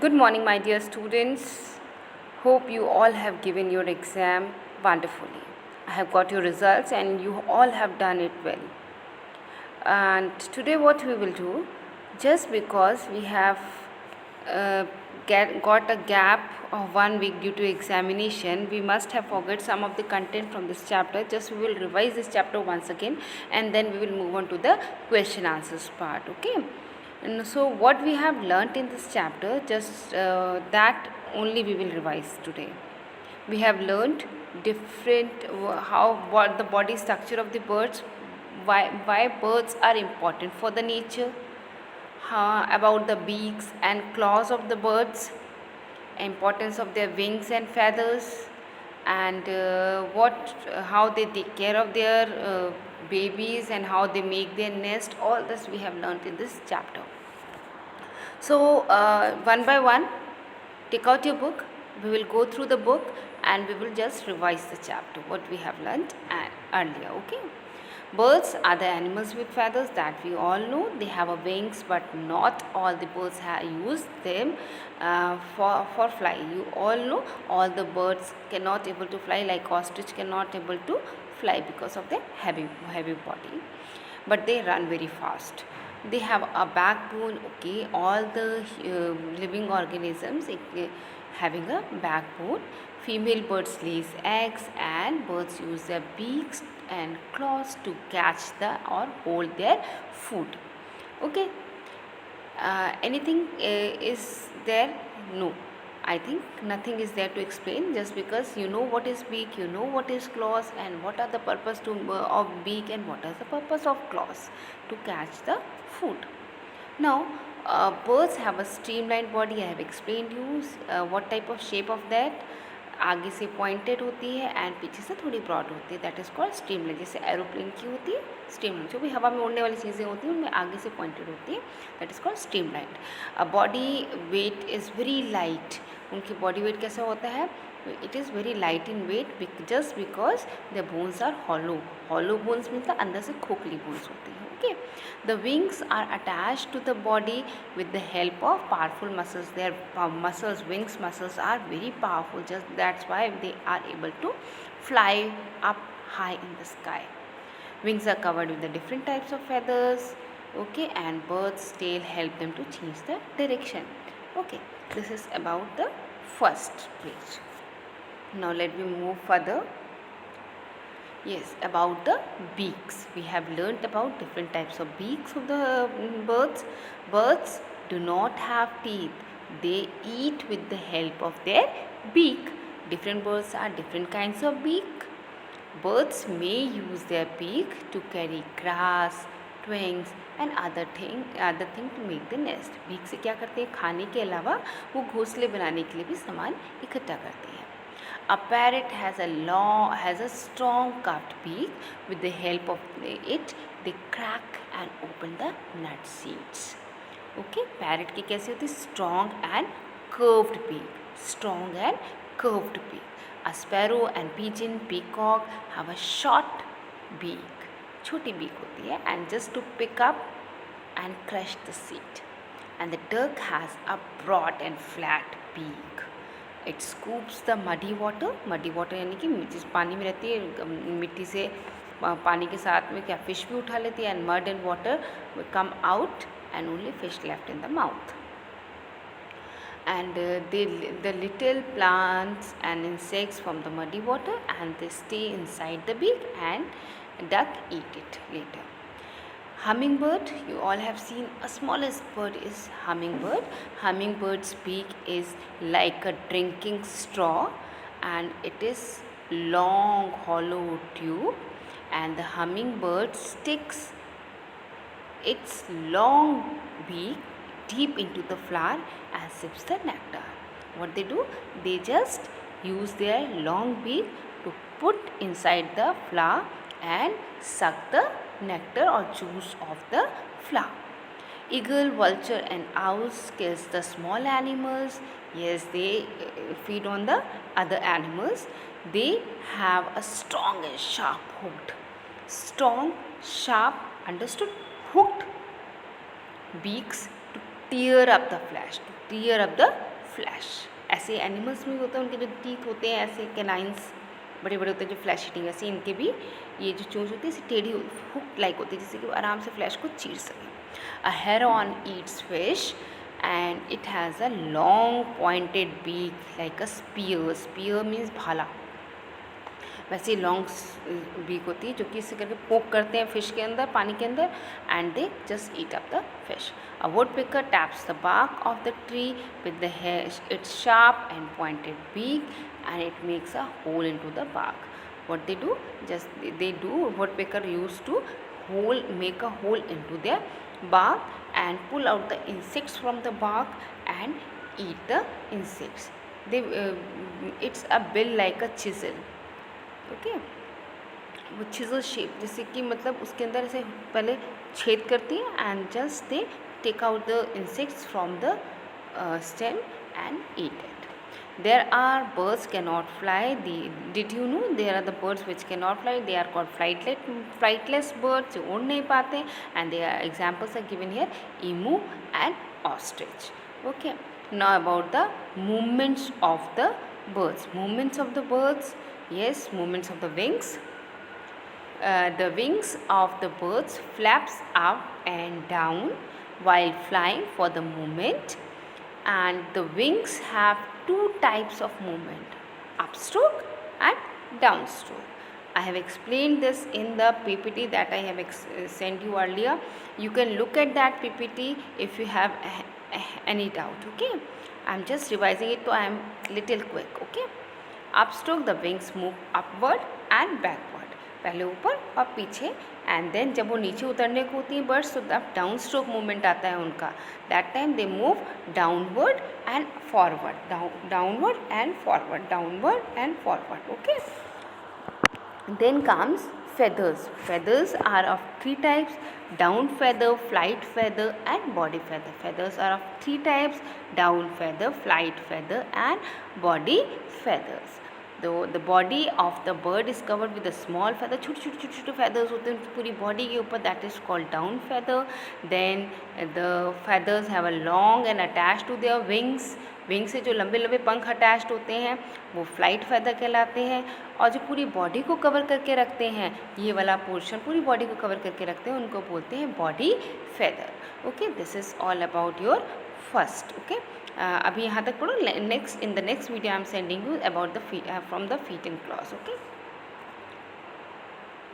Good morning, my dear students. Hope you all have given your exam wonderfully. I have got your results and you all have done it well. And today, what we will do, just because we have uh, got a gap of 1 week due to examination, we must have forgot some of the content from this chapter. Just we will revise this chapter once again and then we will move on to the question answers part. Okay. And so what we have learnt in this chapter, just that only we will revise today. We have learnt different what the body structure of the birds, why birds are important for the nature, about the beaks and claws of the birds, importance of their wings and feathers, and how they take care of their babies and how they make their nest. All this we have learnt in this chapter. So one by one, take out your book. We will go through the book and we will just revise the chapter what we have learnt earlier. Okay. Birds are the animals with feathers that we all know. They have a wings, but not all the birds use them for fly. You all know all the birds cannot able to fly, like ostrich cannot able to fly because of their heavy body, but they run very fast. They have a backbone. Okay, all the living organisms having a backbone. Female birds lays eggs and birds use their beaks and claws to catch or hold their food. Okay. Anything is there? No. I think nothing is there to explain, just because you know what is beak, you know what is claws, and what are the purpose of beak and what is the purpose of claws, to catch the food. Now, birds have a streamlined body. I have explained you what type of shape of that. आगे से pointed होती है and पीछे से थोड़ी broad होती है, that is called streamline. जैसे एरोप्लेन की होती है स्ट्रीमलाइन, जो भी हवा में उड़ने वाली चीज़ें होती हैं उनमें आगे से पॉइंटेड होती है, that is called streamline. Body weight is very light. उनकी बॉडी वेट कैसा होता है? It is very light in weight, just because the bones are hollow. Hollow bones means अंदर से खोखली बोन्स होती है. Okay, the wings are attached to the body with the help of powerful muscles. Their wings muscles are very powerful. Just that's why they are able to fly up high in the sky. Wings are covered with the different types of feathers. Okay, and birds' tail help them to change the direction. Okay, this is about the first page. Now let me move further. Yes, about the beaks. We have learnt about different types of beaks of the birds. Birds do not have teeth. They eat with the help of their beak. Different birds are different kinds of beak. Birds may use their beak to carry grass, twigs and other thing to make the nest. beak से क्या करते हैं? खाने के अलावा वो घोंसले बनाने के लिए भी सामान इकट्ठा करते हैं. A parrot has a strong curved beak. With the help of it, they crack and open the nut seeds. Okay, parrot की कैसी होती है? Strong and curved beak. Strong and curved beak. A sparrow and pigeon, peacock have a short beak. छोटी beak होती है, and just to pick up and crush the seed. And the duck has a broad and flat beak. It scoops the muddy water यानी कि जिस पानी में रहती है, मिट्टी से पानी के साथ में क्या फिश भी उठा लेती है, and mud and water come out and only fish left in the mouth. And the little plants and insects from the muddy water, and they stay inside the beak, and duck eat it later. Hummingbird, you all have seen a smallest bird is hummingbird. Hummingbird's beak is like a drinking straw, and it is long hollow tube, and the hummingbird sticks its long beak deep into the flower and sips the nectar. What they do? They just use their long beak to put inside the flower and suck the nectar or juice of the flower. Eagle, vulture and owls kills the small animals. Yes, they feed on the other animals. They have a strong and sharp hooked. Strong, sharp, understood? Hooked beaks to tear up the flesh, flash. ऐसे animals में होता है, उनके जो teeth होते हैं ऐसे canines बड़े बड़े होते हैं जो फ्लैश ईटिंग, ऐसे इनके भी ये जो चोंच होती है इसे टेढ़ी हुक लाइक होती है जिससे कि वो आराम से फ्लैश को चीर सके। A heron eats fish and it has a long pointed beak like a spear. Spear means भाला, वैसे लॉन्ग बीक होती है जो कि इससे करके पोक करते हैं फिश के अंदर, पानी के अंदर, and they just eat up the fish. A would picker taps the bark of the tree with the its sharp and pointed beak and it makes a hole into the bark. What they do? Just they do, woodpecker used to make a hole into their bark and pull out the insects from the bark and eat the insects. It's a bill like a chisel. Okay, वो छिजल shape जैसे कि मतलब उसके अंदर ऐसे पहले छेद करती है and just they take out the insects from the stem and eat it. There are birds cannot fly. Did you know there are the birds which cannot fly? They are called flightless birds, जो उड़ नहीं पाते, and their examples are given here, emu and ostrich. Okay, now about the movements of the birds. Movements of the birds, yes, movements of the wings. The wings of the birds flaps up and down while flying for the movement, and the wings have two types of movement, upstroke and downstroke. I have explained this in the PPT that I have sent you earlier. You can look at that PPT if you have any doubt. Okay, I am just revising it, so I am little quick. Okay, upstroke, the wings move upward and backward, पहले ऊपर और पीछे, and then जब वो नीचे उतरने को होती हैं बर्ड्स तो अब डाउन स्ट्रोक मूवमेंट आता है उनका. That time they move downward and forward, downward and forward, downward and forward. Okay, then comes feathers. Feathers are of three types: down feather, flight feather and body feather. Feathers are of three types: down feather, flight feather and body feathers. The body of the bird is covered with a small feather. छोटे feathers होते हैं पूरी body के ऊपर, that is called down feather. Then the feathers have a long and attached to their wings. Wing से जो लंबे लंबे पंख अटैच्ड होते हैं वो फ्लाइट फैदर कहलाते हैं, और जो पूरी बॉडी को कवर करके रखते हैं, ये वाला पोर्शन पूरी बॉडी को कवर करके रखते हैं, उनको बोलते हैं body feather. Okay, this is all about your first. Okay, अभी यहाँ तक पढ़ो. Next in the next video I am sending you about the from the feet and clause. Okay.